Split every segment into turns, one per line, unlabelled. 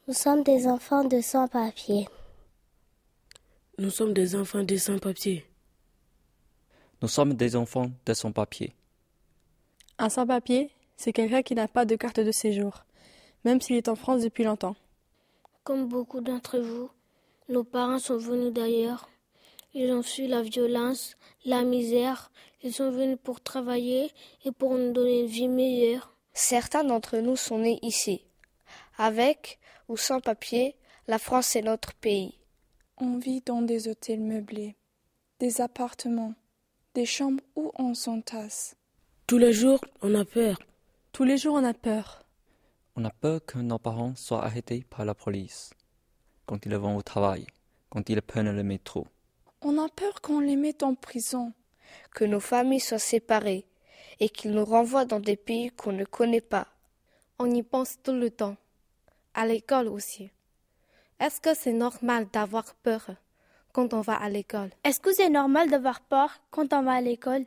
Nous sommes des enfants de sans-papiers.
Nous sommes des enfants de sans-papiers.
Nous sommes des enfants de sans-papiers.
Un sans-papier, c'est quelqu'un qui n'a pas de carte de séjour, même s'il est en France depuis longtemps.
Comme beaucoup d'entre vous, nos parents sont venus d'ailleurs. Ils ont fui la violence, la misère. Ils sont venus pour travailler et pour nous donner une vie meilleure.
Certains d'entre nous sont nés ici. Avec ou sans papier, la France est notre pays.
On vit dans des hôtels meublés, des appartements, des chambres où on s'entasse.
Tous les jours, on a peur.
Tous les jours, on a peur.
On a peur que nos parents soient arrêtés par la police, quand ils vont au travail, quand ils prennent le métro.
On a peur qu'on les mette en prison.
Que nos familles soient séparées et qu'ils nous renvoient dans des pays qu'on ne connaît pas.
On y pense tout le temps. À l'école aussi. Est-ce que c'est normal d'avoir peur quand on va à l'école?
Est-ce que c'est normal d'avoir peur quand on va à l'école?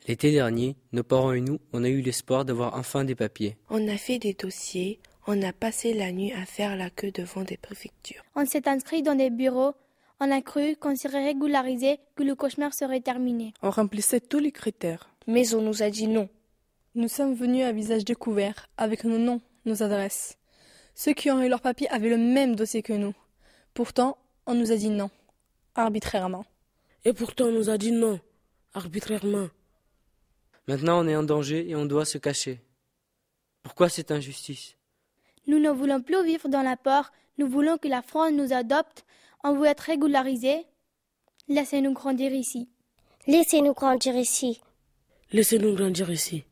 L'été dernier, nos parents et nous, on a eu l'espoir d'avoir enfin des papiers.
On a fait des dossiers, on a passé la nuit à faire la queue devant des préfectures.
On s'est inscrit dans des bureaux. On a cru qu'on serait régularisé, que le cauchemar serait terminé.
On remplissait tous les critères.
Mais on nous a dit non.
Nous sommes venus à visage découvert, avec nos noms, nos adresses. Ceux qui ont eu leur papier avaient le même dossier que nous. Pourtant, on nous a dit non, arbitrairement.
Et pourtant, on nous a dit non, arbitrairement.
Maintenant, on est en danger et on doit se cacher. Pourquoi cette injustice?
Nous ne voulons plus vivre dans la peur. Nous voulons que la France nous adopte. On veut être régularisés. Laissez-nous grandir ici.
Laissez-nous grandir ici.
Laissez-nous grandir ici.